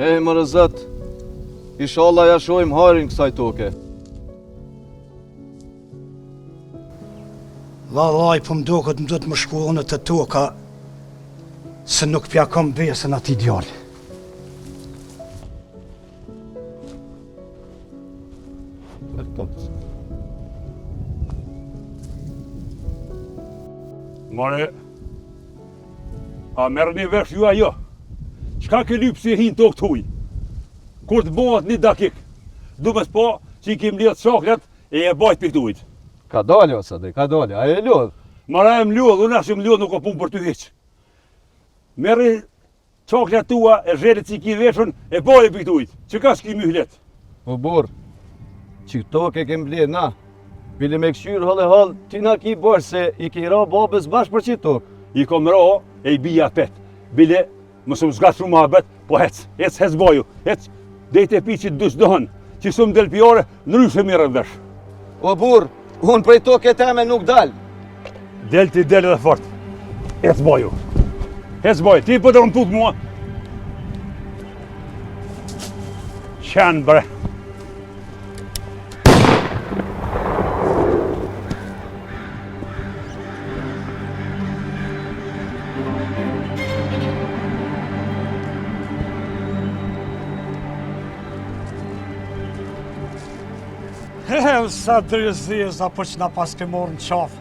Më rëzët, inshallah ja shojmë harin kësaj toke. Vallaj, po më duket më duhet më shkuonë të toka, se nuk pja kam besën ati djali. Mare, a merë një vesh ju ajo? Qka ke lypë si hinë tokë t'huj? Kur të bëhat një dakik, du me s'po që i kim lijet shoklet e bajt për t'ujt. Ka dalë o Sadri, ka dalë, a e lodh? Mara e më lodh, unë ashtë më lodh nuk o punë për t'u hiq. Merë shoklet tua e zhelit që i ki veshën e bajt për t'ujt. Që ka s'ki myhlet? O burë, që toke kem bledh na. Bile me këshyrë hëllë, ti na ki bërë se i ki ra babës bashkë për qitë tokë. I kom ra e i bija pet. Bile, mësë më zgatë shumë abet, po hec baju, hec, dejt e pi që të dush dohën, që shumë del pjore, nëryshe mire vesh. O burë, unë prej toke teme nuk dalë. Del ti del edhe fort, hec baju, ti për të rëmput mua. Qanë bre. Sa drizeza po që na pas ke morë në qafë,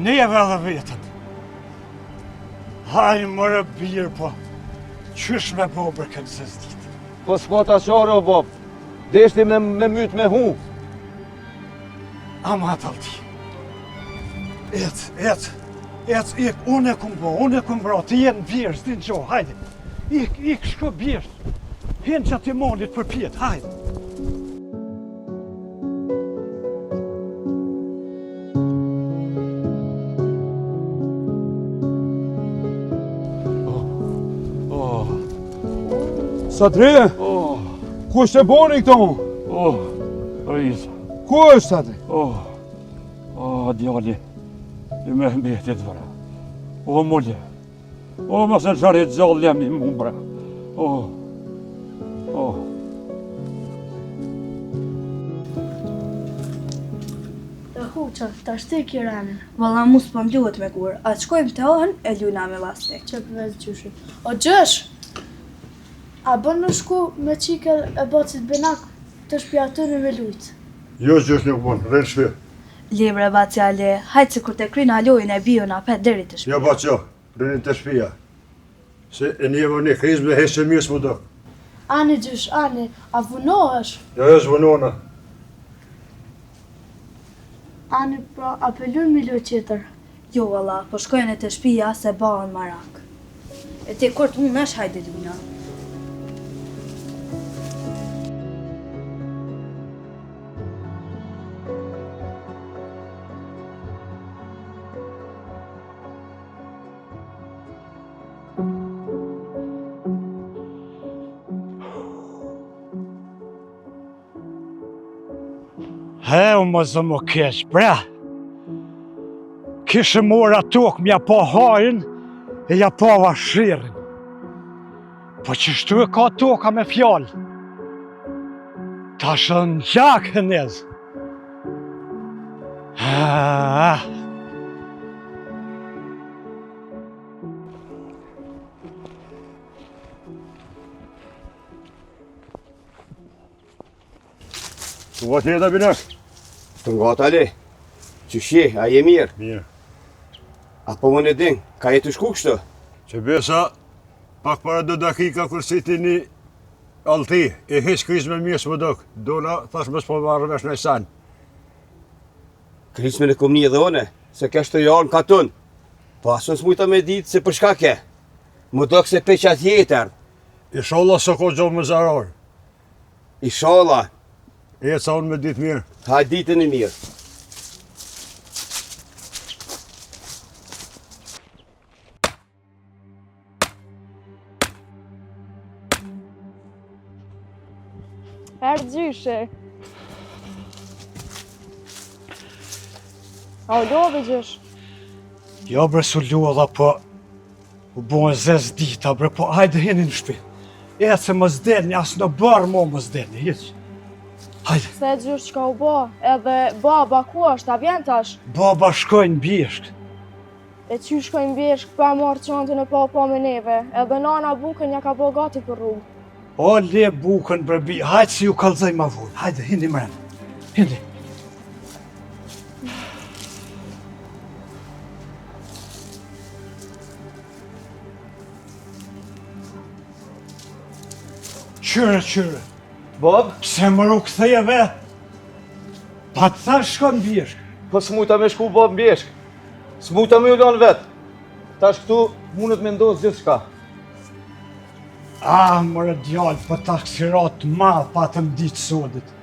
neve dhe vetën. Haj mërë birë po, qysh me bo për këtë zëzdit. Po s'pata shore o bab, deshti me mytë me hu. Ama atalti. Ik, unë e kum bro, ti jenë bjerës, ti në gjo, hajde. Ik, shko bjerës. Hinë që ti monit për pjetë, hajde. Sadri, ku është e boni këto? Risa. Ku është, Sadri? Djali, i me mbetit vëra. Mulje, mas në qarit gjallë jam i mu bre. Huqa, ta shte i kiranin. Valla mu s'po m'luhet me kur, atë shkojmë të ohen e ljuna me vaste. Që përvez gjyshi. O gjësh! A bën në shku me qikel e bacit benak të shpja të në me lujtë? Jo, gjësh nuk bën, rrenë shpe. Libre baci ale, hajtë se kur të kryna lojën e bio në apet deri të shpja. Jo, bacio, rrenë të shpia. Se e njëve një krizme hesë e mirës më do. Ani gjysh, ani, a vunohesh? Jo, zvonohna. Ani, pra, apelun mi loj qeter. Jo, valla, po shkojnë e të shpia se baën marak. E ti kur të unë është hajde luna. He, më zë më keq, bre. Kishë mora tokë mja pa hajën e ja pa vashirin. Po qështu e ka toka me fjallë. Ta shën gjak e nezë. Tu va tjeta binak? Të nga tali, që shi, a je mirë? Mirë. Apo më në din, ka jetu shku kështu? Që besa, pak para do dakika kur siti një alti, e hes krizme mirë së më dok. Dona, thash më s'po marrë vesh në sanë. Krizme në kom një dhe one, se kështë të jarën ka tënë. Po asën s'mujta me ditë se përshka ke. Më dok se peqat jetër. Inshallah së ko gjohë më zarar. Inshallah. E ca unë me ditë mirë. Ha ditën e mirë. Erë gjyshe. A u love gjysh? Jo bre su lualla, po u bojnë zez dita bre, po hajde heni në shpi. se më zdelni, asë në barë mo më zdelni, hiq. Hajde. Se gjysh çka u bë, edhe baba ku është, a vjen tash? Baba shkojnë bjeshk. E që shkojnë bjeshk pa marrë çantën e pa me neve, edhe nana bukën ja ka bë gati për rrugë. O, le bukën bërbi, hajde si ju kalzaj ma vull. Hajde, hindi mrenë. Hindi. Qyre. Bab, Pse më ru këtheje vetë? Pa të thash shkon bjeshk. po s'mujta me shku bab mbjeshk. S'mujta me u lanë vetë. Tash këtu mundet me ndosë gjithë shka. Mërë djallë, për taksirat madhë pa të mditë sodit.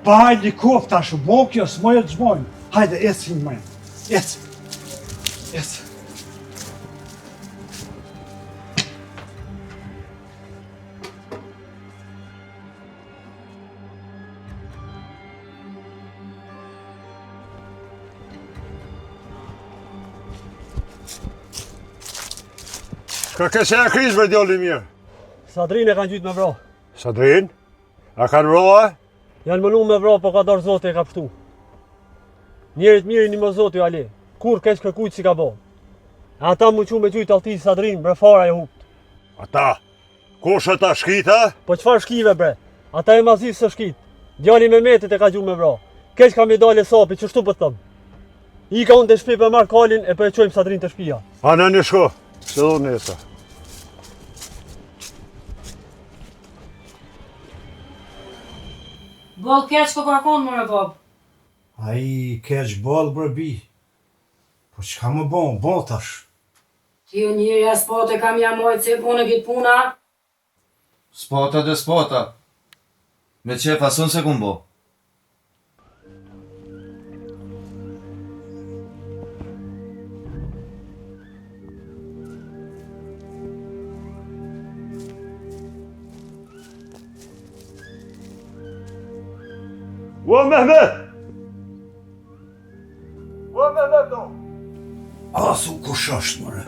Pa hajde kofë tash, bo kjo, s'moj e të gjmojnë. Hajde, eci në mërën. Eci. Ka këse e kriz për djali mirë? Sadrin e kanë gjytë me vra. Sadrin? A kanë roa? Janë mënu me vra, po ka dorë zote e ka pështu. Njerit mirë një më zote ju ale, kur kesh kërkujt si ka bo. Ata mu që me gjytë alti Sadrin, bre fara e hupt. Ata? Kush ata shkita? Po qfar shkive bre, ata e mazis së shkit. Djali me metit e ka gju me vra. Kesh ka me dale sapi, që shtu për thëmë. I ka unë të shpi për marë kalin e për e qojmë Sadrin të shpia. A në një shko, se do nesa. Bol keq po kërkon mëre bab. A i keq bolë bërbi. Po që ka më bon tash? Ti u njëri a spote kam ja mojtë se punë këtë puna. Spota dhe spota. Me qef asun se kumbo. Ua Mehmet! Ua Mehmet do! Asu kush është mëre?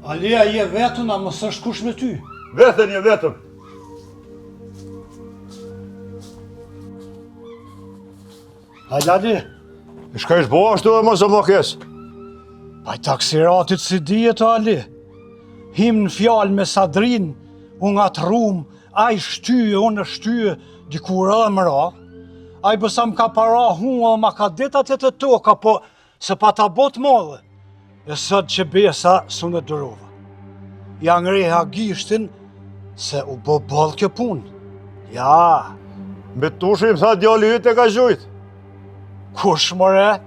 Alia je vetën, a mos është kush me ty? Vetën je vetëm. Hajde Ali, Shka ishtë bo ashtu e mos e më kesë. pa i taksiratit si dijet Ali. Him në fjalë me Sadrin, unë atë rumë, a i shtyje, unë shtyje, dikur mëra. A i bësa më ka para hua, ma ka detat e të toka, po se pa ta bot modhe. E sot që besa su në dërova. Ja ngreha gishtin se u bo bolë kjo punë. Ja, Me tushim tha djali yt e ka gjujt. kush mëre?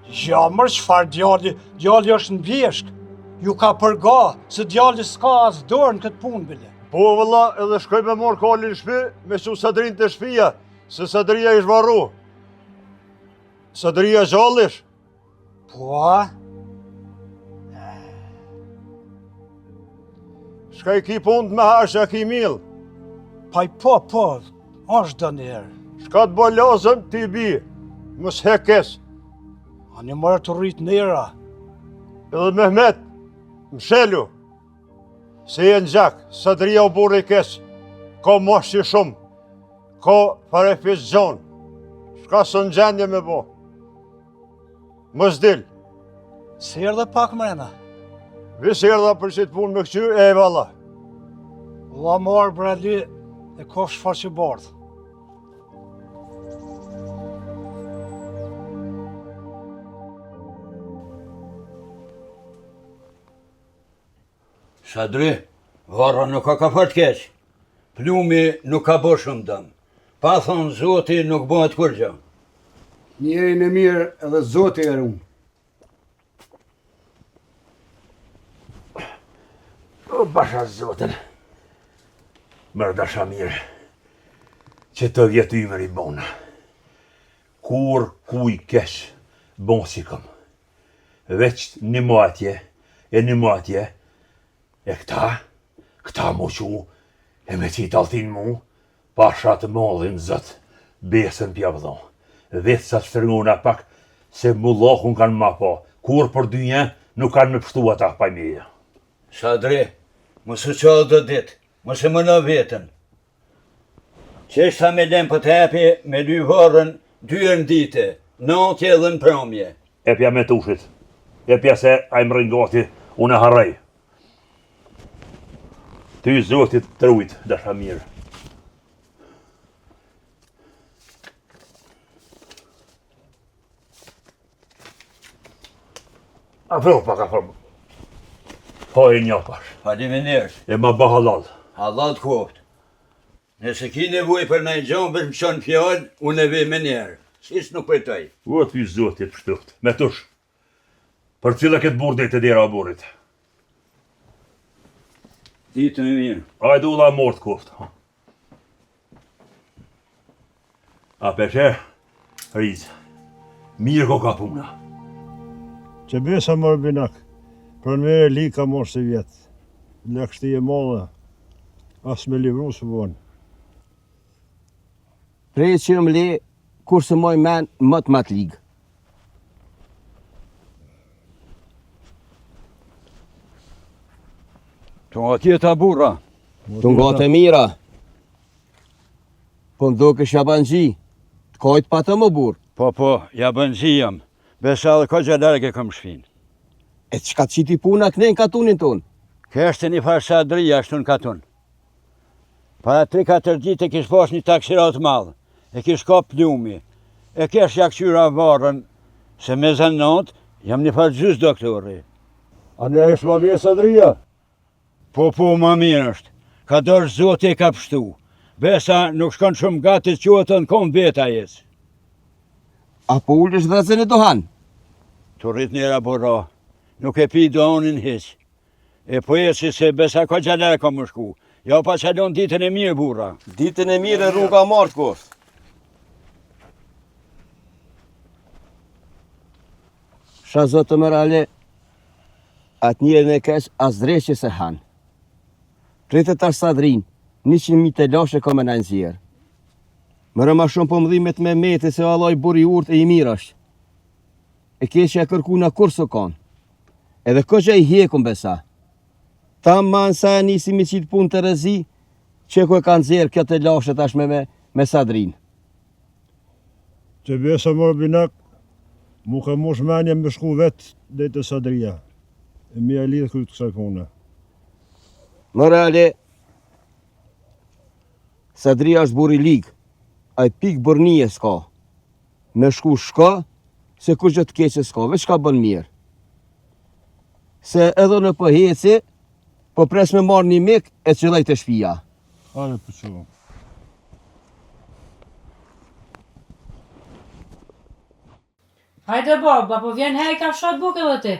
Ja mërë qëfar djali është në bjeshk. Ju ka përga, se djali s'ka as dorë në këtë punë bile. Po vëlla edhe shkoj me morë kalin në shpi, me që Sadrin të shpia, se Sadria ish varru. Sadria gjallish. Po, a? Shka i ki punë të me hasha ki milë. Pa i po, është dë njerë. Shka të bo lazëm ti bi, mës hekes. A një mërë të rritë njëra. Edhe Mehmet, mshelu, se je në gjak, Sadria u burri kes, ka mosh që shumë, ka fare fisë gjonë, shka së në gjendje me bo. Mës dil, Se erdhe pak mrena. visë erdha për që të punë me këqy, e valla. La marë brali e ko shfar që bardhë. Sadri, varra nuk ka fort keq. Plumi nuk ka bo shumë dëm. Pa thonë Zoti nuk bëhet kur gjë. Njerin e mirë edhe Zoti e rumë. O basha Zotin, mërda mirë, që të vjetë ymer i bona. Kur kuj kesh, bon si këm. Veç një matje, e këta mu që, e me qitë altin mu, pasha të modhin zët, besën pja vëdho. Vetë sa të stërngona pak, se mullahun kanë ma pa. Kur për dynja nuk kanë me pështu ata pa meja. Sadri, mos u qallë do ditë, mos e mëno vetën. Qeshta me lem për të hepi me 2 varën 2 herë dite, natje edhe në pramje. Epja me tushit. Epja se a i më rëngati, unë e harrej. Ty zotit të rujt, dasha mirë. A vërë pak a formë. Po e një pash. Faleminderit. E ma ba halal. Allah të koftë. Nëse ki nevoj për nëjë gjonë për më qonë fjallë, unë e vej me njerë. Sis nuk përtoj. O ty zotit pështuft. Me tush. Për cila këtë burdit e dera a burit. Ditë në mirë. Ajde ula mort koftë. A peshe, rizë. Mirë ko ka puna. Që besa mërë binak, për në mere li ka morë se vjetë. Në kështi e mollë, as me livru së vonë. Prej që më le, kur se moj men më të matë ligë. Të nga tjeta burra. Të nga të mira. Po ndo kësha banëgji, të kajtë pa të më burë. Po, ja bënëgji jam. Besa dhe ka gjelarke kam shfin. E të shka të qiti puna këne në katunin tonë? Kështë një farë sadrija ashtu në katun. Para 3-4 ditë e kish pas një taksirat madhë. E kish ka plumi. E kish jakqyra varën. Se me zanot, jam një farë gjys doktori. A ne është ma mirë sadrija? Po, ma mirë është. Ka dorë zote e ka pështu. Besa nuk shkon shumë gati që të në kom veta jesë. Apo ullësh dhezën e dohan? Të rrit njëra bora. Nuk e pi dohanin hiq. E po esi se besa ka gjallar ka më shku. Ja pa qalon ditën e mirë burra. Ditën e mirë e rruga martë koftë. Sha zotë mërale, atë njërën e kesh as dreqe se hanë. Pritet tash sadrin, 100.000 të lashe ka me në nëzjerë. Mërë ma shumë po mëdhimet me mete se allaj buri urt e i mirë është. E keqe e kërku në kur së kanë. Edhe këgje i hjekun besa. Ta ma nësa e nisi mi qitë pun të rezi, që ku e kanë zjerë kjo të lashe tash me sadrin. Që besa mërë binak, mu ka mosh menja me shku vetë dhe të sadrija. E mi e lidhë këtë kësa kone. Morale, sadria është buri ligë, a i pikë bërnije s'ka. Me shku shka, se kur gjë të keqe s'ka, veç ka bën mirë. Se edhe në pëheci, po pres me marrë një mik e qëllaj të shpia. Ale për qëllë. Hajde baba, po vjen hej ka fshat bukë edhe ti.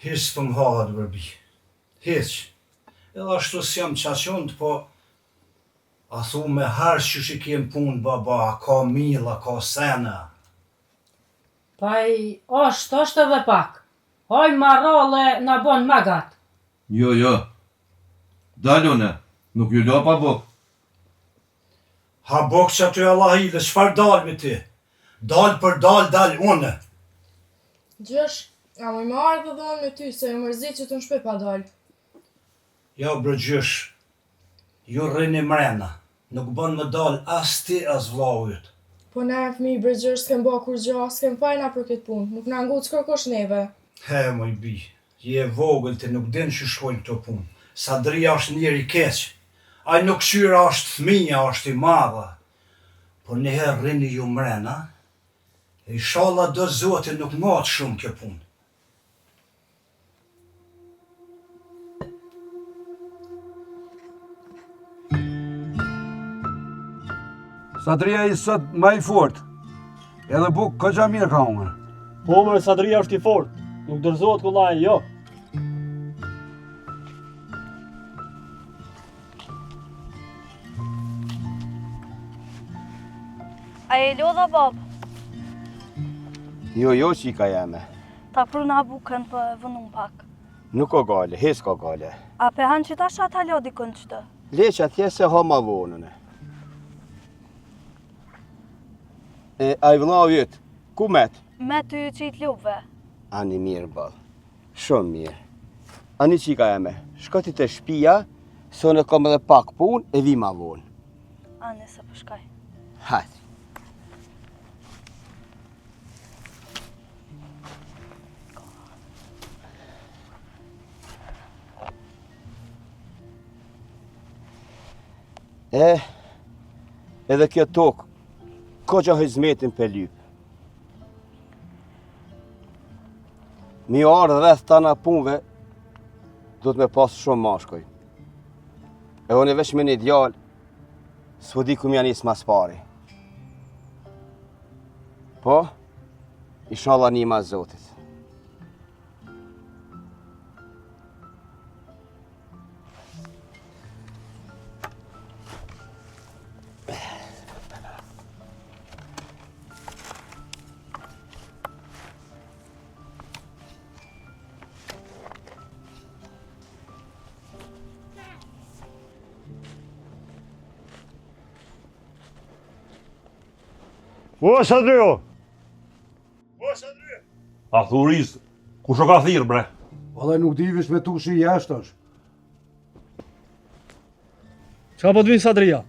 Hiç të më hahet bërbi. Hiç. Edhe ashtu si jam qaqont, po a thu me herë që që kem punë baba, ka mila, ka sena. Pa i është edhe pak. Hoj marrale na bon magat. Jo. Dalune, nuk ju do pa buk. Ha bok që aty Allahile, qëfar dal me ti? Dal për dal une. Gjesh, a më marrë dhe dhonë me ty, se e mërzit që të në shpe pa dalë. Ja bre gjysh, ju rrini mrena, nuk bën më dal as ti as vllaujt. Po ne e fmi bregjer s'kem ba kur gja, s'kem fajna për këtë punë, nuk na ngut s'kërkosh neve. He, moj bi, je vogël ti nuk din që shkojnë këto punë. Sadria është njeri keq. Ai nuk qyra është fëmija, është i madha. Po njëherë rrini ju mrena, e inshallah do Zoti nuk matë shumë kjo punë. Sadria i sot ma i fort. Edhe buk këgja mirë ka unë. Po mërë sadria është i fort, nuk dërzohet kullaj, jo. A e lodha bab? Jo, qika jeme. Ta pruna bukën për vënum pak. Nuk o gale, hes ka gale. A pe hanë që ta shatë haljo dikën qëtë? Leqa tje se ha ma vonën. E a i vëllau jëtë, ku met? me ty qitë lupve. Ani mirë, ballë. Shumë mirë. Ani qika eme, shko ti të shpia, se unë kom edhe pak punë e vi ma vonë. Ani se përshkaj. Hajde. Edhe kjo tokë, ko që hizmetin për lypë. Mi ardhë rreth tana punve, do të me pasë shumë mashkoj. E unë e vesh me një djallë, s'po di ku m'ja njësë mas pari. Po, inshallah një mas Zotit. O, Sadrio! A thuris, kush o ka thirë, bre? Valla nuk divish me tu shi jashtë është. Qa po të vinë Sadria?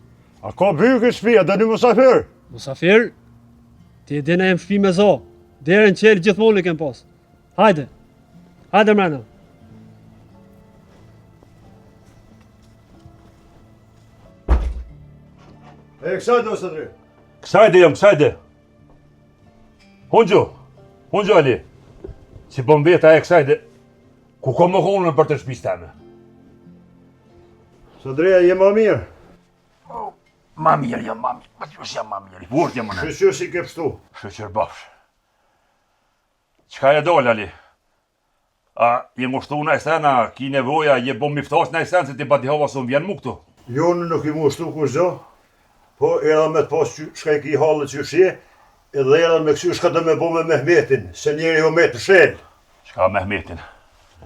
A ka byrë këtë shpia, dhe një musafir? Musafir, ti e dina e më shpi me zo. Derën qelë gjithmonë e kem pas. Hajde. Hajde mrena. E kësajde, o Sadri? Kësajde jam, kësajde. Hunxho Ali. Si po mbeta e kësajde, ku ko më konën për të shpis teme? Sadria, je ma mirë? Ma mirë jam, ma mirë. Ma qësh jam ma mirë. I fort jam më në. Shëqër si ke pështu? Shëqër bafsh. Qka e dollë, Ali? A, je ngushtu në esena, ki nevoja, je bom miftash në esen, se ti pati hava së më vjen mu këtu. Jo, nuk i ngushtu kur zdo, po edhe me të pas shka i ki halë që shje, edhe edhe me kësy shka të me bo me Mehmetin, se njeri ho me të shelë. Qka Mehmetin?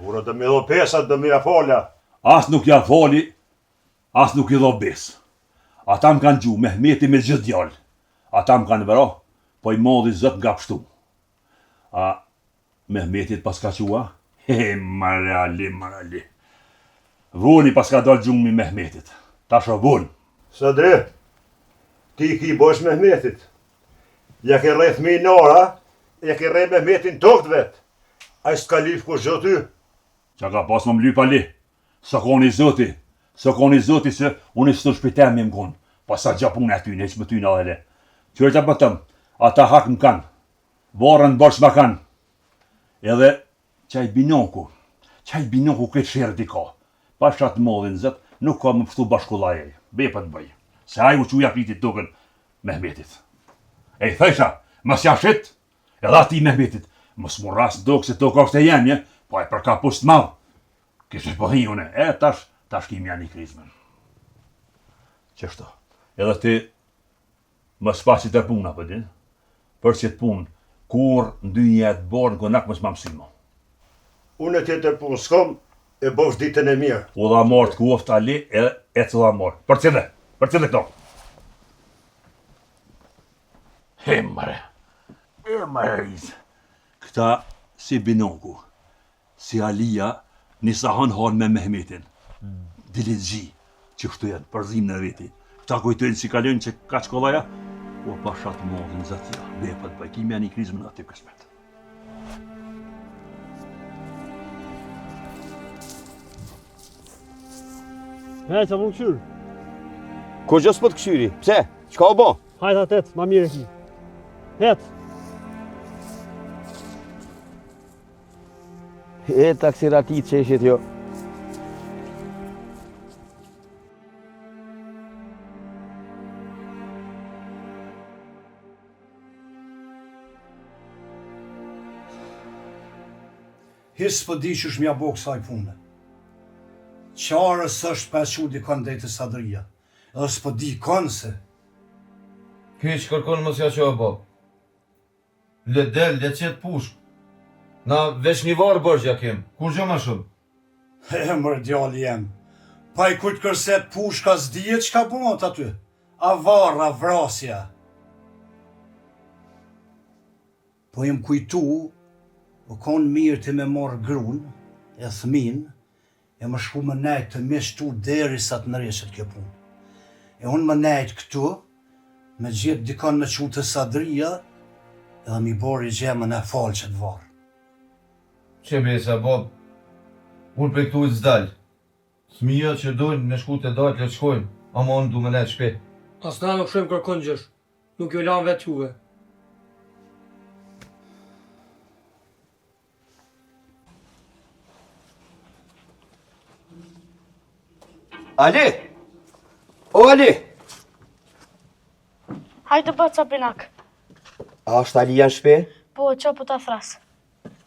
Ura të me dho pesat, të me ja falja. As nuk ja fali, as nuk i dho bes. Ata më kanë gju, Mehmeti me gjithë djallë. Ata më kanë vëra, po i modhi zët nga pështu. A Mehmetit pas ka qua? He, marali. Voni pas ka dalë gjumë mi Mehmetit. Ta shë vonë. Sadre, ti ki bosh Mehmetit. Ja ke rreth mi nora, ja ke rreth Mehmetin tokët vetë. A i s'ka lyf kur zhë ty? Qa ka pas më më lyp Ali? Së koni zoti. Së koni zoti se unë i së të shpitem mi më konë. Pas sa gjapun e ty, ne që më ty në adhe le. Qërë që pëtëm, ata hak më kanë. Varën bërsh më kanë. Edhe qaj binoku këtë shërë di ka. Pa shatë modhin zët, nuk ka më pështu bashkullaj e. Bepa të bëj. Se aj u quja pritit tukën Mehmetit. E i thësha, mës jashit, edhe ati Mehmetit, mës mu ras do këse to ka është e jemje, po e për ka pust madhë. Kështë po hi une, tash kim janë i krizmen. Qështo, edhe ti, mës pasit e puna, për din, për që të punë, kur ndy jetë borën, kër nak mës ma mësimo. Unë e tjetër punë s'kom, e bosh ditën e mirë. U dha marë të kuoft Ali, edhe e të dha marë. Për cile këto. E mare rizë. Këta si binoku, si Alia, nisa hanë me Mehmetin. Dilit gji, që kështu jenë, përzim në veti. Këta kujtojnë si kalojnë që ka qkollaja, po pa shatë modhin zatja, bepët për kimi janë i krizmë në aty kësmet. He, që më këshyrë? Kur gjë s'po të këshyri? Pse? Qka o bo? Hajta tet, ma mire ki. Het. E taksiratit që ishit jo. Hisë për di që shmja bo kësaj punë. Qarës është peshu di kanë dhejtë Sadria. Edhe s'po di kanë se. Kyç kërkon mos ja qoha bab. Le del, le qetë pushk. Na veç një varë bërgjja kem, kur gjë ma shumë. E mërë djali jem. Pa i kujtë kërset pushka s'dije që ka bëmot aty. A varë, a vrasja. Po jem kujtu, o konë mirë të me marë grun, e thmin, e më shku më nejtë të mishtu deri sa të nëreset kjo punë. E unë më nejtë këtu, me gjithë dikon me qu të Sadria, edhe mi bori gjemën e falë që të varë. Që besa, Bob, unë për këtu i zdalë. Fëmijët që dojnë me shku të dajtë le të shkojnë, ama unë du me nejtë shpet. As na nuk shojmë kërkon gjësh. Nuk jo lanë vetë juve. Ali! O Ali! Hajde bë ca binak. A është Ali janë shpe? Po, që po ta thrasë.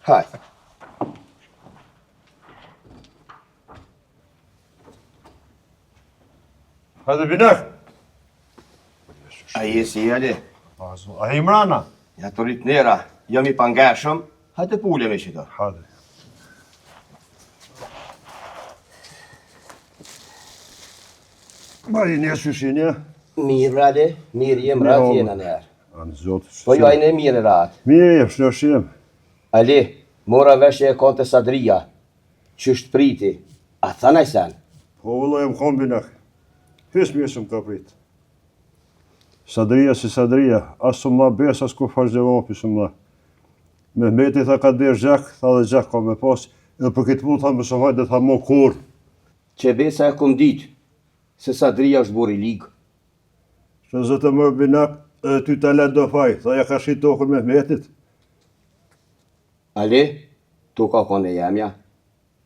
Hajde. Hajde binak. A jesi Ali? A Imrana? Ja të rritë nera, jam i pangashëm, hajde pule me qita. Hajde. Bari një shushinja? Mirë, Ali, mirë jem ratë jena nërë. Anë zotë. Po ju ajnë e mirë ratë. Mirë jem, shushinja. Ali, mora veshje e konte Sadria, që është priti, a thanaj sen? Po vëllë jem konë binak. His mirë shumë ka pritë. Sadria si Sadria, asë më bes, asë ku fargjevopi shumë më. Mehmeti tha ka derë gjak, tha dhe gjak ka me pas, edhe për këtë mund tha më shumë hajde tha mo kur. Që besa e kum ditë, se Sadria është buri ligë. Që zëtë më binak, edhe ty talent do faj, tha ja ka shi tokën Mehmetit. Ali, to ka kone jemja,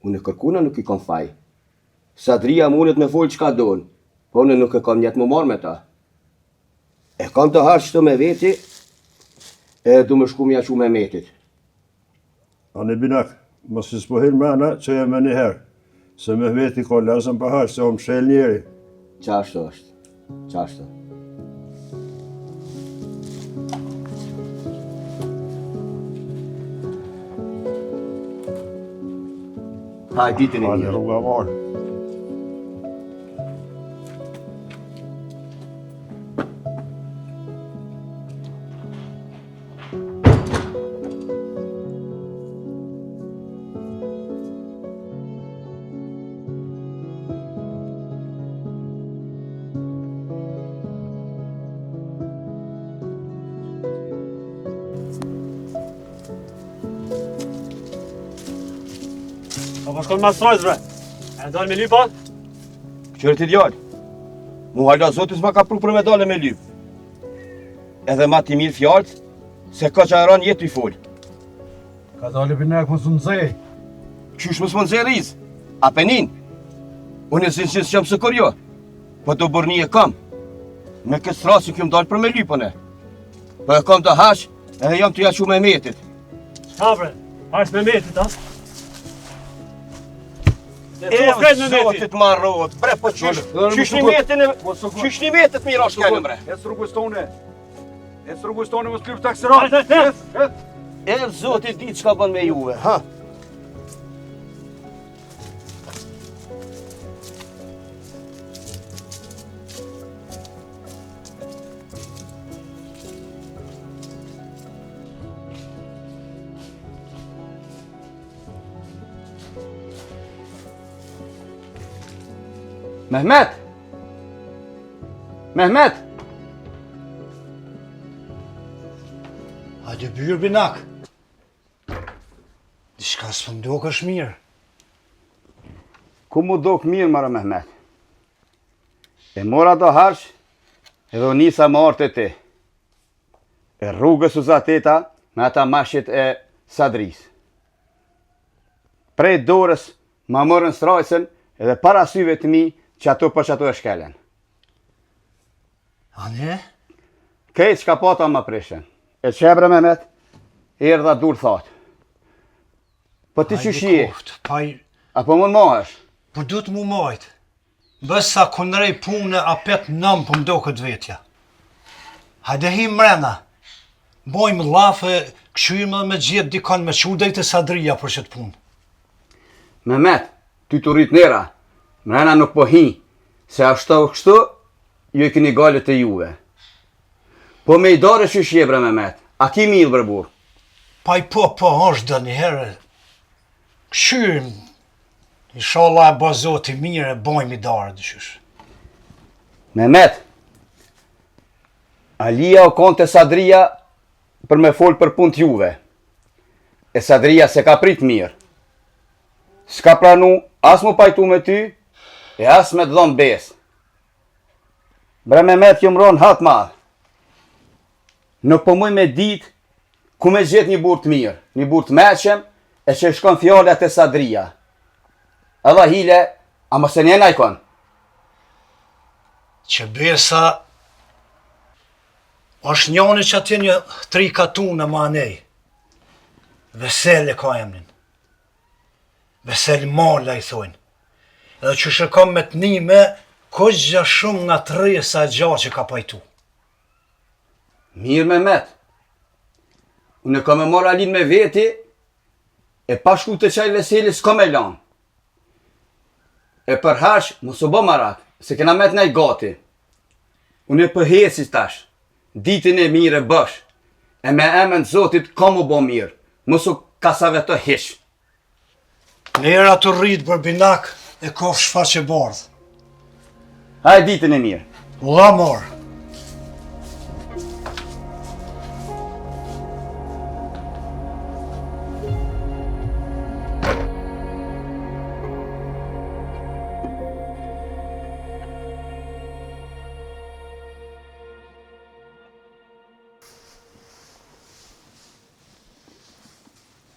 unë e kërkuna nuk i kom faj. Sadria mundet me folë qka donë, po unë nuk e kam njetë më marrë me ta. E kam të harë qëto me veti, e du më shku mja që me metit. Ani binak, mos i s'pohil mrena që jem e njëherë, se Mehmeti ka lazën për harë, se o më shel njeri. Qashtë është, qashtë. Hajde ditën e Hajde mirë. rruga marë. A po shkon mas trajzve. E dalë me lypa? Qërë ti djallë, mu hala zotis ma ka pru për me dale me lyp. Edhe ma ti mirë fjallët, se ka që aran jetu i folë. Ka dali binak më së nëzej. Qysh më s'më nëzej rizë? A penin? Unë e zinë që s'jam së kur jo, po do bërni e kam. Me kësë rasi këmë dalë për me lypën e. Po e kam të hash, edhe jam të jaqu me metit. Shapre, hash me metit, ha? E zotit ma rrot, bre, po qysh një metit mira është kellëm, bre. E së rrugës tone. E së rrugës tone më s'klyp taksirat. E zotit ditë që ka bën me juve, ha? Mehmet! Mehmet! Hajde byrë binak. Dishka së pëndok është mirë. Ku mu dok mirë, mara Mehmet? E mora do harsh, edhe u nisa më orë të ti. E rrugës u zateta me ata mashit e Sadris. Prej dorës ma morën strajsen edhe para syve të mi që ato për që ato e shkelen. Ane? Kejtë që ka pata ma prishen. E qebre Mehmet, erdha dur thatë. Po ti që shie? Apo mund mohësh? Po du të mu majtë. Bësa këndrej punë a pet nëmë për mdo këtë vetja. Hajde him mrena. Bojmë lafe, këshymë me gjithë dikon me qudej të Sadria për qëtë punë. Mehmet, ty të rritë nera. Mrena nuk po hi, se ashtu o kështu, ju i kini galet të juve. Po me i dare që shjebre Mehmet, a ki milë bërë burë? Pa i po, është dë një herë. Këshyrim. Inshallah e bazoti mirë e bojmë i darë dëshysh. Mehmet, Alia o konë të Sadria për me folë për punë t'juve. E Sadria se ka prit mirë. S'ka pranu as mu pajtu me ty, e as me të dhonë besë. Bre Mehmet, ju mron hatë madhë. Nuk po muj me ditë ku me gjetë një burë të mirë, një burë të meqem, e që shkon fjallat e Sadria. Edhe hile, a mos e njena i konë. Që besa është njëni që ati një 3 katun në manej. Vesel e ka emnin. Vesel Malla i thojnë. Edhe që shëkom me të nime, kogja shumë nga 3 sa gjatë që ka pajtu. Mirë Mehmet. Unë e kam e marrë Alin me veti, e pa shku të qaj Veseli s'ka me lanë. E për hash, mos u bë marak, se kena met nej gati. Unë e pëhesi tash, ditin e mirë e bësh, e me emën të Zotit ka mu bo mirë, mos u kasave të hish. Lera të rritë për binak e kof shfaqe bardhë. Hajde ditën e mirë. Ula morë.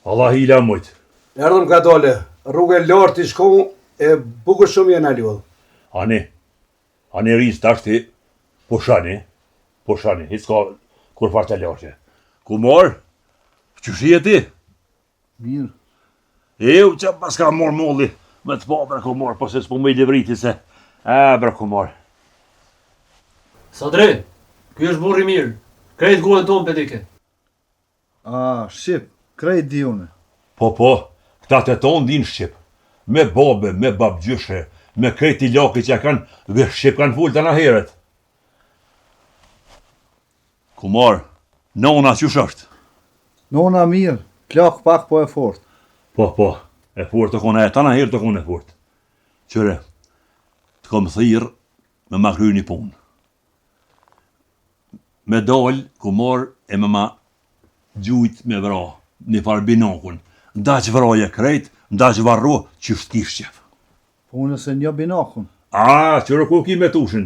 Allah i la mujtë. Erdhëm ka dole, rrugë e lartë i shkohu e bukur shumë jenë aljohë. Ani rinjë tash ti, po shani, hiç ka kur farë të lartë. Ku morë? Qyshi e ti? Mirë. Që pas ka morë molli, me të pa bre ku morë, po se s'po me i livriti se, bre ku morë. Sadre, ky është burri mirë, krejt guën tonë pedike. Shqip. Krejt di une. Po, këta të tonë din Shqip. Me babe, me babgjyshe, me krejt i laki që kanë, dhe Shqip kanë full të në heret. Kumar, nona qysh është? Nona mirë, klak pak po e fort. Po, e fort të kone, të në herë të kone e fort. Qëre, të kom thirë me ma kry një punë. Me dollë, kumar, e me ma gjujt me vra. Një farë binokun, nda që vraje krejt, nda që varro që shtish qef. Po nëse një binokun. Qërë ku ki me tushin.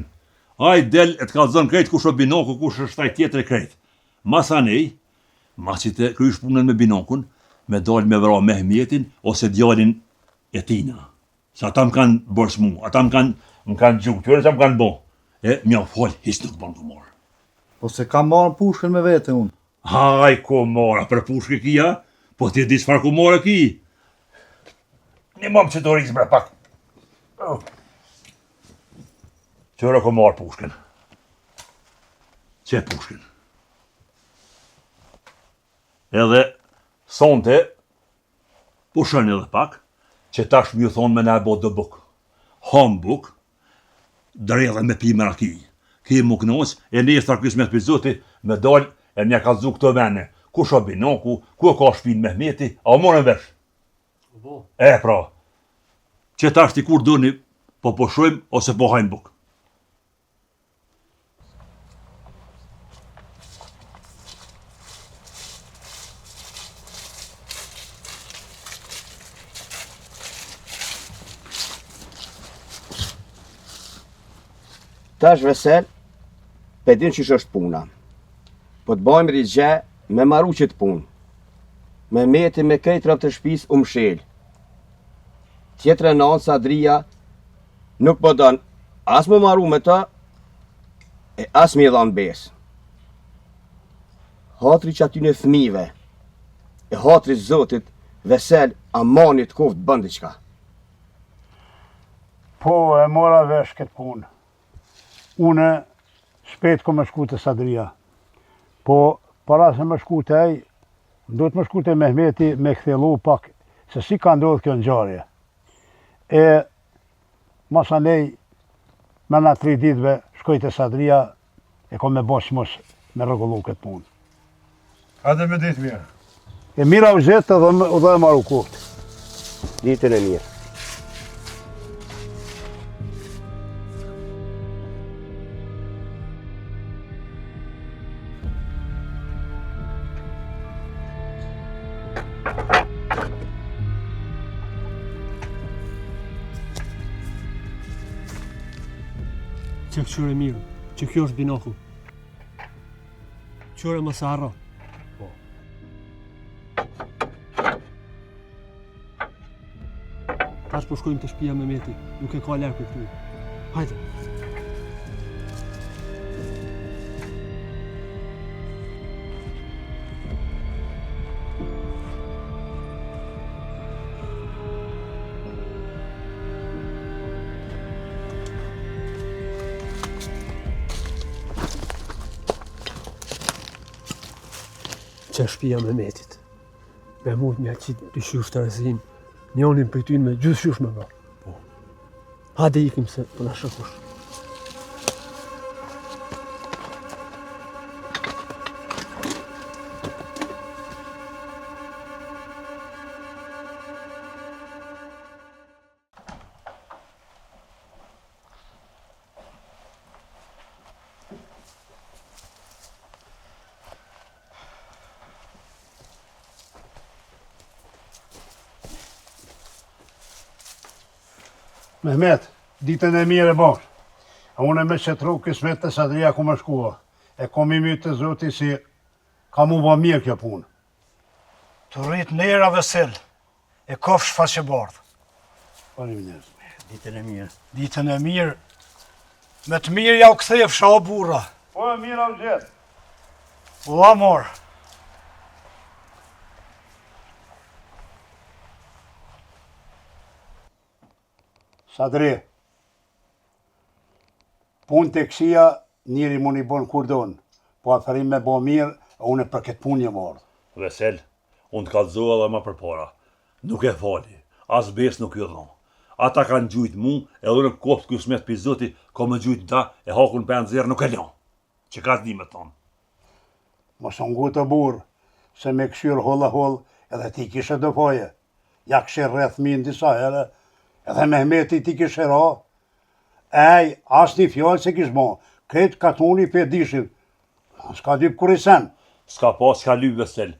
Aj del e të ka zënë krejt kush o binoku, kush është taj tjetër e krejt. Masa nej, mas që të krysh punën me binokun, me dal me vra Mehmetin ose djalin e tina. Se ata më kanë bërës mu, ata më kanë gjuhë, qërë që më kanë bo. E mja fol, hiç nuk banë ku morë. Po se kam marrë pushkën me vete unë. Haj, ku mora, për pushke kia, po ti di çfarë ku mora ki. Një mom që do rrisë bre pak. Qëra ku mora pushken. Që pushken. Edhe sonte, pushën edhe pak, që tash më ju thonë me na e bo dë buk. Hom buk, drejdhe me pi me raki. Ki mu kënos, e një starkys me të pizoti, me dal, e mja ka zuk të vene, ku shë binoku, ku ka shpin Mehmeti, a o morën vesh. Pra, që ta shti kur dëni, po shojmë ose po hajnë buk. Tash Vesel, pedin që është puna. Po të bajmë rigje me maru që të punë. Mehmeti me kejtëra të shpis mshel. Tjetre në anë Sadria nuk po dënë as më maru me ta, e as më i dhanë besë. Hatri që aty në fmive, e hatri Zotit, Vesel amanit koft bëndi qka. Po, e mora vesh këtë punë. Une shpet ko me shku të Sadria. Po, para se me shku të ej, do të me shku të Mehmeti me kthelu pak, se si ka ndodhë kjo ngjarje. E, masanej, me na 3 ditëve, shkoj të Sadria, e kom me bosh mos me rregullu këtë punë. Hajde me ditë mirë. E mira u zhetë dhe maru kohët. Ditën e mirë. Që këqyre mirë, që kjo është binoku. Qyre më sa harro. Tash po shkojmë të shtëpia Mehmeti, nuk e ka larg këtu. Hajde. Që shtëpia Mehmetit. Me mund mja qitë dyshysh të rezim, njonin për ty me gjithshysh me bra. Hade ikim se për na shëkush. Mehmet, ditën e mirë e bosh. A unë me qëtru kismet të Sadria ku më shkua. E kom i mytë të zoti si ka mu ba mirë kjo punë. Të rritë nera vesel, e kofsh faqe bardhë. Faleminderit. Ditën e mirë. Ditën e mirë, me të mirë ja u kthefsha o burra. Po e mirë au gjetë. O amor. Sadri, punë të kësia njëri mu një bon kur donë, po aferim me bo mirë, a unë për këtë punë një morë. Vesel, unë të kalzoha dhe ma përpara. Nuk e fali, as bes nuk ju dhonë. Ata kanë gjujt mu, edhe në kopët kësmet për zoti, ko më gjujt ta, e hakun për nëzirë nuk e ljonë. Që ka t'di me tonë. Mos unë gu të burë, se me këshyrë holla edhe ti kishe dëpoje. Ja këshe rreth minë disa herë, edhe Mehmeti ti kishe ra. Ej, as një fjallë se kishë mo, këtë katuni për dishim. S'ka dyp kur i sen. S'ka pas ka lyp Vesel.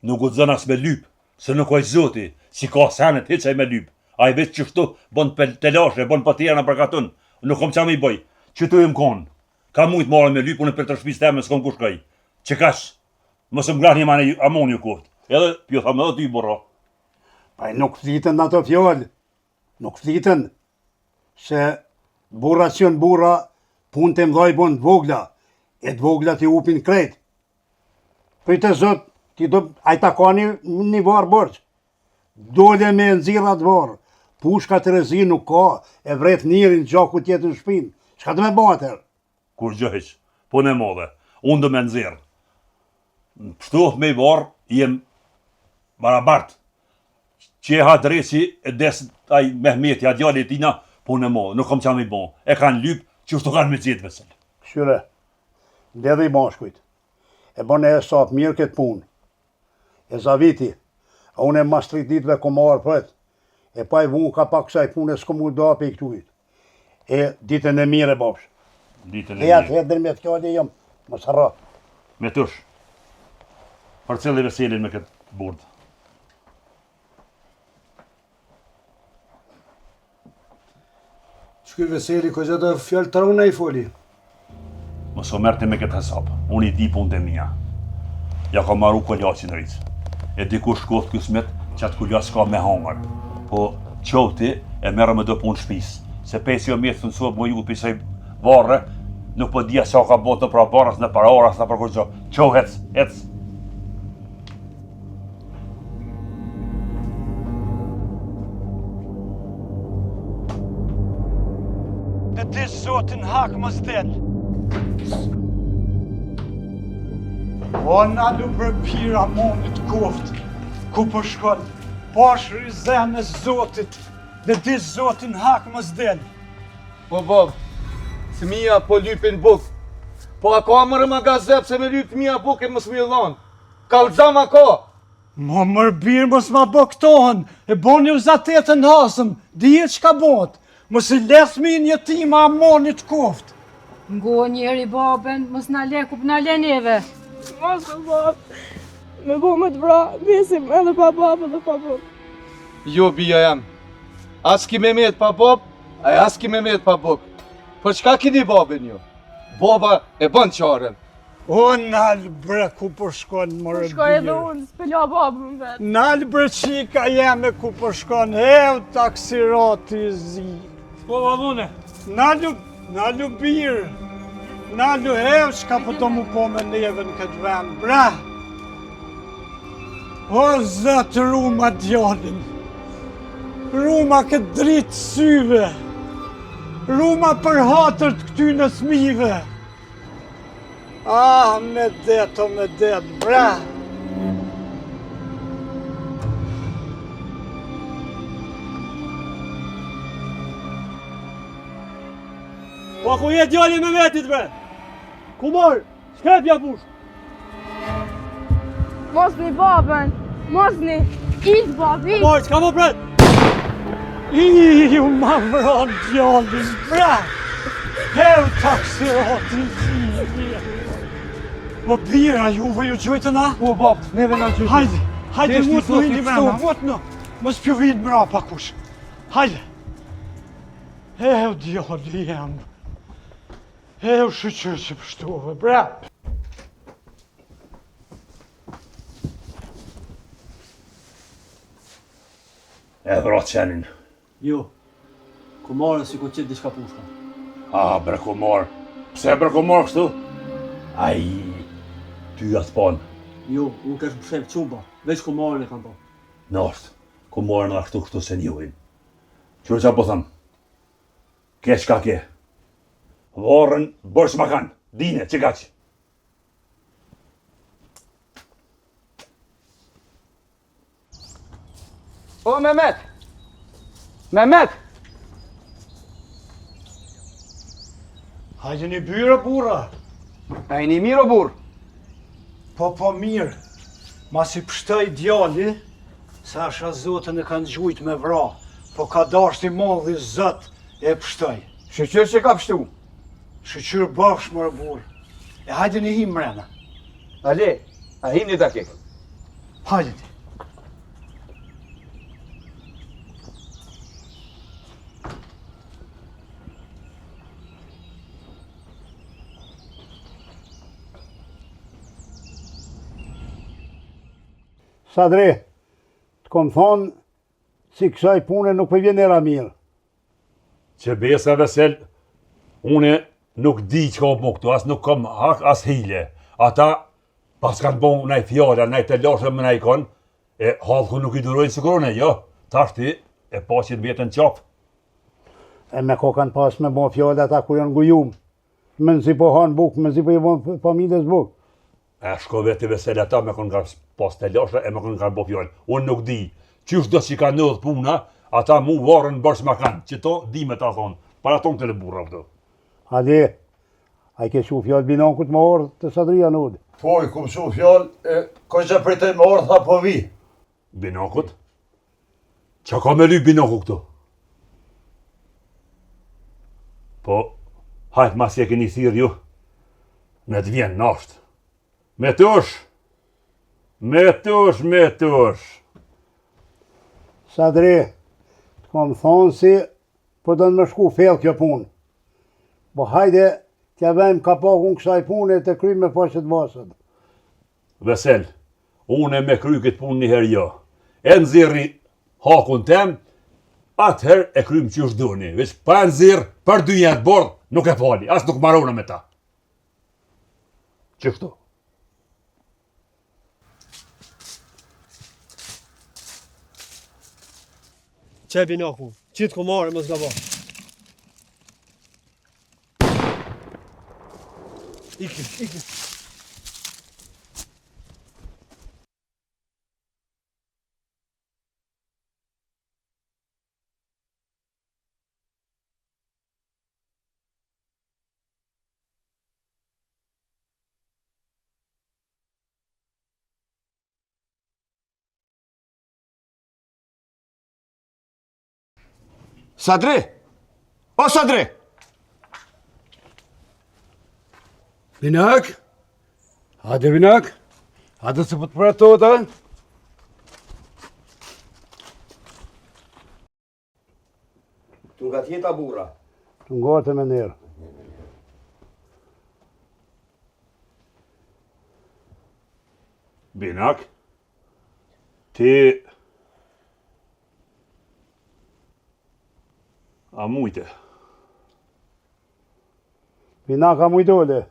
Nuk u zën as me lyp, se nuk oj zoti, si ka senet hiç ai me lyp. Ai vetë qështu bon për telashe, bon për tjera në përkatun. Nuk kom qa me i bëj, që tu e më konë. Ka mujtë marrë me lyp, unë për të shpis teme s'kom kush kaj. Që kash, mësë më grahni mane amoni u kurt. Edhe, pjo thamë edhe ty burra. Pa nuk flitën në ato fjallë. Nuk flitën, se burra që janë burra, punë të mdoj bon të vogla, e të vogla t'i upin krejt. Për të zot, ti do, ajta ka një varë borç. Dole me nëzira të varë, pushka të rezi nuk ka, e vret njërin gjaku tjetë në shpinë. Shka të me batër? Kur gjëheq, po në modhe, unë do me nëzirë. Pështuh me i varë, jem barabartë. Që e ha dresi e des ai Mehmeti, a djali e tina, po në modhe, nuk kom qa me i bon. E kanë lyp, që shtu kanë me gjithë Vesel. Këshyre, ndedhe i bashkujt, e bëne e sapë mirë këtë punë. E zaviti, a unë e mas 3 ditve ko marë përët, e pa i vunë ka pak kësaj punë e s'ko mu da për i këtujit. E ditën e mirë e bashkë. Ditën e mirë. E atë mirë. hedër me të kjallë e jëmë, më së rra. Me tush, për cëllë i Veselin me këtë burdë. Shky Veseli, ko gjithë fjallë të runa i foli. Mos o merte me këtë hesap, unë i di punë të mija. Ja ka maru koljasin rritë. E dikush shkohet kësmet që atë koljas ka me hangër. Po qoti e merë me do punë shpis. Se pesi o mjetë të nësot më ju pisaj varë, nuk po dhja sa ka botë pra barës në para oras në për kur gjo. Qo hec. Në disë zotin hak më zdel. O në lupër pira monit koft, ku për shkoll, pash rizen e zotit, në disë zotin hak më zdel. Po bab, fëmija po lypin buk. Po a ka mërë ma gazep se me lyp fëmija buk e më smilon. Kalzama ka. Mo mërë birë, mos ma bëktohen, e bo një zatetën hasëm, dije që ka bot, mos i lesmi një tima amonit koft. Ngo njeri babën, mos na le kup na le neve. Mos me babë, me bo me të vra, besim edhe pa babë dhe pa babë. Jo, bia jam. As ki me met pa bob, a as ki me met pa buk. Për çka kini babën ju? Baba e bën qarën. O, nalë bre, ku përshkon mërë birë. Shkoj edhe unë, s'pëlla babë më vetë. Nalë bre qika jeme ku përshkon, hev taksirati zi. Po valune. Nalu birë, nalu hev shka po të mu po me neve në këtë vend, bre. O, zëtë Ruma djallin, Ruma këtë dritë syve, Ruma për hatërt këty në smive. Ah, me det, bre. Po ku je djali me vetit, bre? Kumar, shkepja push. Mosni babën, mosni, ish babë, ish. Kumar, çka më pret? Ju ma vran djallin, bre. Hev taksirati zi. Po bira juve ju gjojtë na? Po bab, neve na gjojtë. Hajde, mut në hindi vrema, mut në. Mos pjuvin mra pa kush. Hajde. Ew djalli jam. Ew shqyqyr që pështove, bre. E vra qenin. Jo. Kumarën si ku qëtë diçka pushka. Bre kumar. Pse bre kumar kështu? Ai, ty atë panë. Jo, unë kesh më shep qumba. Veç kumarën e kam pa. Nashtë, kumarën a kështu se njohin. Qërë qa po thëmë? Ke shka ke? Varën bërsh ma kanë. Dine, që kaq? O, Mehmet! Mehmet! Hajde një byre, bura. A i një mirë o burë? Po mirë. Mas i pështoj djalli, sa asha zotën e kanë gjujt me vra, po ka dasht i modhi zët e pështoj. Shqyqyr që ka pështu? Shqyqyr bafsh mërë burë. E hajde një him mrena. Ale, a him një dakik. Hajde ti. Sadri, të kom thonë, si kësaj pune nuk për vjen era mirë. Që besa vesel, une nuk di që ka më këtu, as nuk kam hak, as hile. Ata, pas kanë bon nëj fjalla, nëj të lashë më nëj konë, e halku nuk i durojnë së korone, jo. Tash ti, e pasin vjetën qapë. E me ko kanë pas me bo fjalla ata ku janë gujumë. Me nësi po hanë bukë, me nësi po i bo familjes bukë. E shko veti vesel ata me konë kanë pas të lashë, e me konë kanë bo fjallë. Unë nuk di, qysh do që ka nëdhë puna, ata mu varën bërsh ma kanë, që to di me ta thonë, para tonë të le burra vëdo. Hadi, a i ke shu fjallë binankut më orë të Sadria në udë. Po, i kum shu fjallë, ko që pritej më orë, tha po vi. Binankut? Qa ka me ly binanku këtu? Po, hajtë mas je keni thirë ju, në të vjenë nashtë. Me tush! Me tush! Sadri, të kom thonë si, po do në më shku fel kjo punë. Po hajde, t'ja vejmë kapakun kësaj punë e të kry me faqet vasët. Vesel, une me kry këtë punë njëherë jo. E nëzirri hakun tem, atëherë e krym që është duni. Veç pa nëzirë, për dy jetë bordë, nuk e fali, as nuk marona me ta. Qështu? Qe binaku, qitë kumarën më s'ka ba. Ikim. Sadri! O Sadri! Binak? Hajde Binak. Hajde se po të përatohet, a? Tu nga tjeta burra. Të ngote me njerë. Binak? Ti... A mujte? Pina ka mujdole.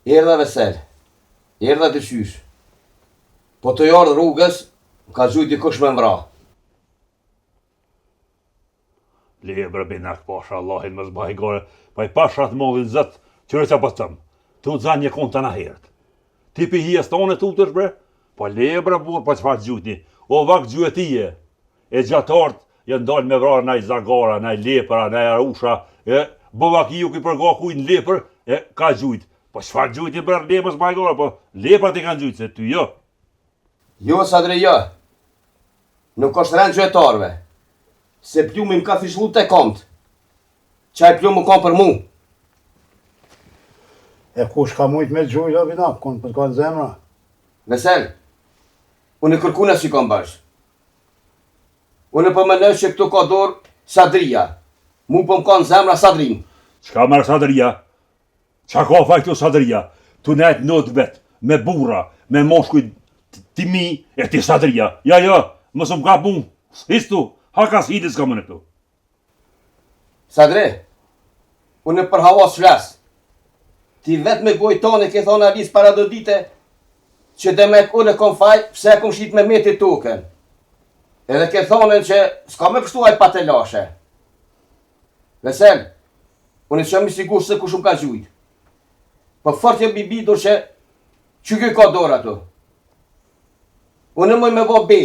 Erdha Vesel. Erdha të qysh. Po të jardë rrugës, ka gjujt i kush me mbra. Leje bre Binak, pasha Allahin më zbaj gore, pa i pasha të modhin zët, qërë që po tëmë. Tu të zanë një konë të në herët. Ti pi hijes tonë e tu të bre, po leje bre burë, po qëfar gjujtni. O vak gjuhet tije, e gjatartë, janë dalë me vrarë naj Zagara, naj Lepëra, naj Arusha, e Bovakiju ki përga kujnë Lepër, e ka gjujt. Po çfarë gjujti për Lepës bajgore, po Leprat i kanë gjujt, se ty jo. Jo, Sadri, jo. Nuk është rënë gjuetarve. Se plumi më ka fishlu të komët. Qaj plumë më kam për mu. E kush ka mujt me gjujt, o Binak, konë për t'ka në zemra. Vesel, unë e kërkuna si kam bashkë. Unë për më nësh që këtu ka dorë Sadria. Mu për më ka në zemra Sadrin. Qka mërë Sadria? Qa ka faj këtu Sadria? Tu nejtë nëtë vetë, me burra, me moshkuj ti mi e ti Sadria. Ja, mësë më ka pun, histu, hakas hidis ka më në këtu. Sadri, unë për havas flasë. Ti vetë me gojë tonë e ke thonë Alis para do dite, që dhe me unë e kom faj, pse e kom shqit me meti tukën. Edhe ke thonën që s'ka me pështu aj patelashe. Vesel, unë e që më sigur se kush më ka gjujt. Po fort jem bibidur që kjo ka dorë ato. Unë mëj me vo be,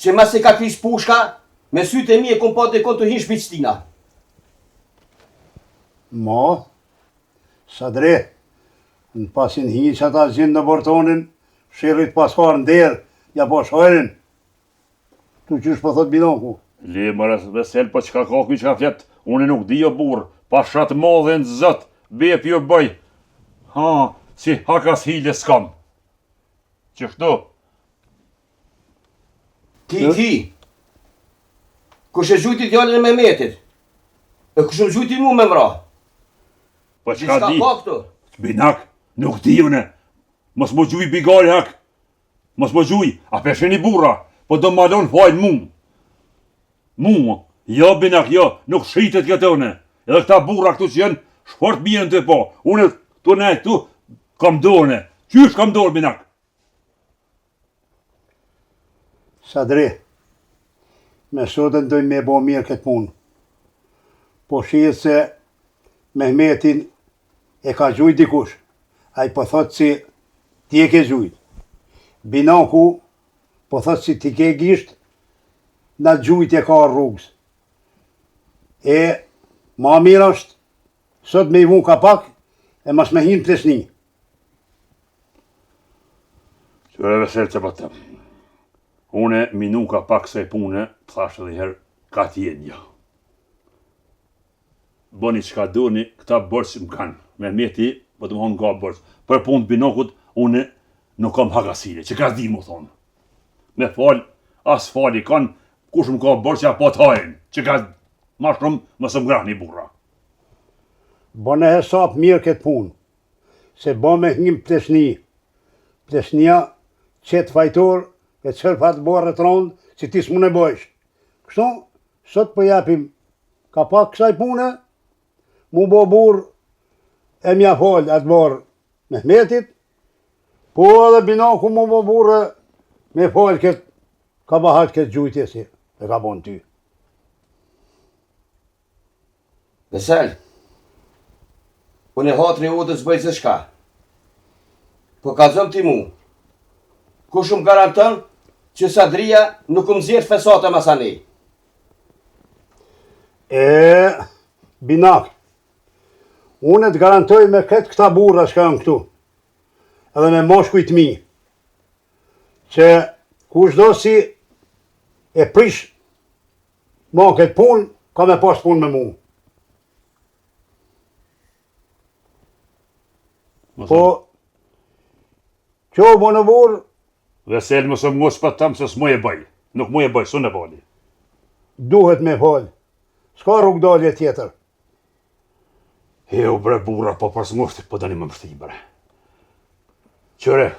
që mas e ka krish pushka, me sytë e mi e kom pa dhe kon të hinë shpictina. Mo, Sadri, në pasin hinë që ata zhinë në bortonin, shirrit paskar në derë, ja po shojrin. Tu qysh po thot Binoku? Le mërë Vesel, po qka ka kuj qka flet, unë nuk di jo burë, pa shatë modhe në zët, be pjo bëj. Ha, si hakas hile s'kam. Qështu? Ti, kush e gjujti djallin e Mehmetit? E kush e gjujti mu me mra? Po qka di? Ka këtu? Binak, nuk di une. Mos më gjuj bigari hak. Mos më gjuj, a pesheni burra, po do malon fajnë mu. Mu, jo Binak, jo, nuk shritet këtë une. Edhe këta burra këtu që jenë, shport bjen të po. Une, tu ne, tu, kam dorëne. Qysh kam dorë, Binak? Sadri, me sotën dojmë me bo mirë këtë punë. Po shihet se Mehmetin e ka gjujt dikush. A i po thot si ti e ke gjujt. Binaku po thot si ti ke gisht, na gjujt e ka rrugës. E ma mirë është, sot me i vun ka pak, e mas me hinë plesni. Qëre Vesel që pëtëm. Une minu ka pak se pune, të thashtë dhe herë, ka t'jedja. Boni qka doni, këta bërës më kanë. Mehmeti, po të më honë nga bërës. Për punë Binokut, une nuk kam hakasile, që ka di mu thonë. Me falë, as fali kanë, kush më ka bërës ja po t'hajnë, që ka ma shumë më së më grahni burra. Bone hesap mirë këtë punë, se bo me njëm plesni. Plesnia, qëtë fajtor, e cërë fatë borë të rondë, që ti s'mu në bojsh. Kështu, sot për japim, ka pak kësaj pune, mu bo burë, e mja folë atë borë Mehmetit, po edhe Binaku mu bo burë, me folë këtë, ka bahat këtë gjujtje si, e ka bon ty. Vesel, unë e hatri udhës bëjtë se shka. Po ka zëm ti mu, kush më garantën që Sadria nuk më zirë fesate masani. Binak, unë të garantoj me këtë këta burra shka në këtu, edhe me moshkujt mi, që kush do si e prish Ma këtë punë, ka me pas punë me mu. Po, qo më në burë, Vesel më së mos për tëmë se s'mu e bëj. Nuk mu e bëj, su në bali. duhet me falë. S'ka rrugdalje tjetër. Jo bre burra, po pas ngoshtit, po dani më mështi bre. Qëre,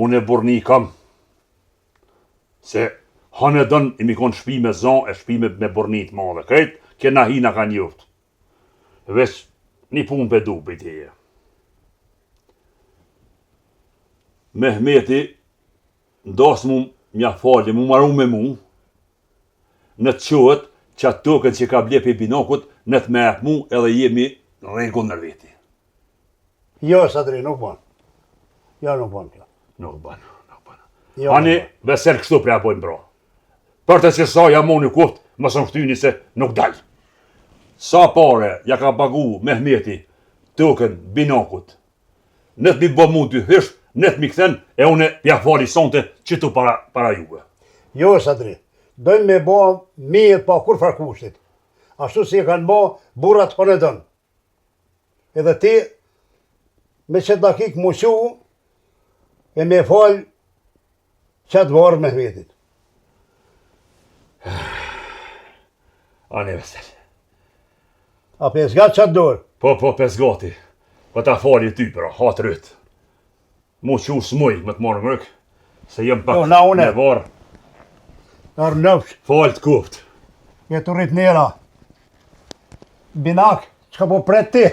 unë e burni kam, se hanë e dënë i mi konë shpi me zon e shpi me burnit madhe. Krejt, kena hina ka njoft. Vesh, një pun për du për tjeje. Mehmeti, ndasë mu mja falje, mu maru me mu, në të qohet që atë token që ka ble për binokut, në të me mu edhe jemi rregull në veti. Jo, Sadri, nuk ban. Jo, nuk ban kjo. Nuk ban. Jo, Ani, Vesel kështu prea pojnë bro. Për të që sa ja mo një kuft, më së mështyni se nuk dal. Sa pare ja ka pagu Mehmeti token binokut, në të mi bo mu të hysht, në të mi këthen, e une ja fali sonte që tu para juve. Jo, Sadri, dojnë me bo mirë pa kur farkushtit. Ashtu si e kanë bo burrat për në dënë. Edhe ti, me qëtë dakik mushu, e me falë qatë varë me hvetit. Ani Vesel. A pesgat qatë dorë? Po, pesgati. Po ta fali ty, pra, hatë rëtë. Mu që s'muj, më të morë mërëk, se jem pak me varë. Arë nëfsh. Falë të kuft. Je të rrit nera. Binak, qka po pret ti?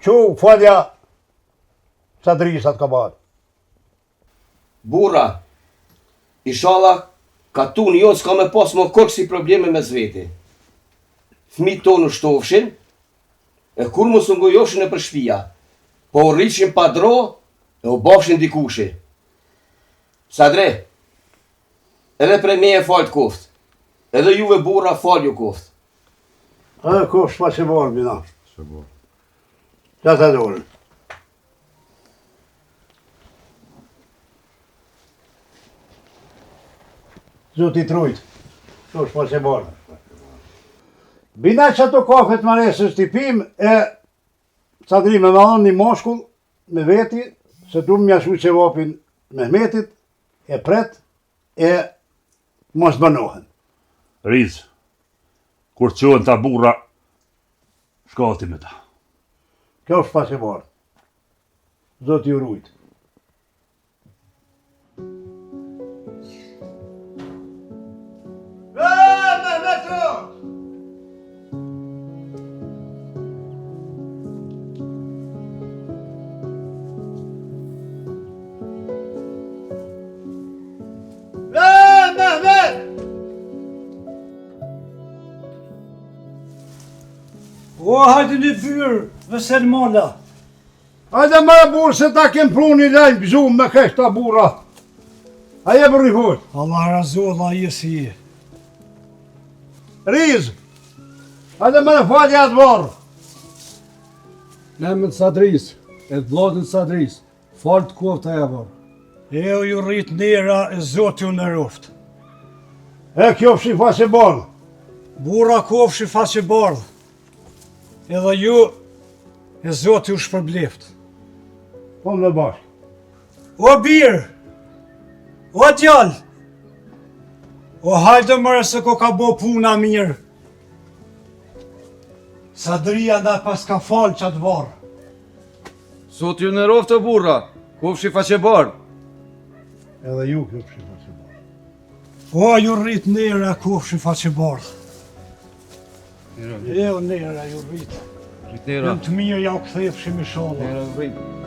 Qu falja Sadrisat ka barë. Burra, inshallah, ka tu një jonë s'ka me pas më kërksi probleme me zveti. Fmi tonë shtofshin, e kur mos u ngojoshin e për shpia, po u rriqin pa dro, e u bafshin dikushi. Sadre, edhe pre me e falë të koft, edhe juve burra falë ju koft. Edhe koft s'pa që barë, binak. Qa të dorën. Zoti trujt, to s'pa që barë. Bina që ato kafet më resës t'i pim, e Sadri me anë një moshkull me veti, se du më jashu që vapin Mehmetit, e pret, e mos bënohen. Riz, kur qohen ta burra, shkallti me ta. Kjo është pas e barë. Zoti ju rujt. O, hajde një byrë, Vesel Mala. Hajde mëra burë se ta kem pru një lejnë gëzumë me kesh ta burra. Aje për rifot. Allah razo, Allah jesi je. Riz, hajde mëra falja atë varë. Në të Sadris, e të vlodin Sadris, falë të kofta e varë. E o ju rrit nera e Zotë ju në roft. E kjo fshi faqe bardhë. Burra kofshi faqe bardhë. Edhe ju e Zotë ju shpërbleft. Po më dhe bashkë. O birë, o djallë, o hajde mërë se ko ka bo puna mirë. Sadria nda pas ka falë qatë varë. Sot ju në roftë burra, kofshi faqe bardhë. Edhe ju kjo fshi faqe bardhë. O ju rrit nera kofshi faqe bardhë. E o nera ju rrit. Nera. Jam të mirë ja u këthefshim i shala. Nera rrit.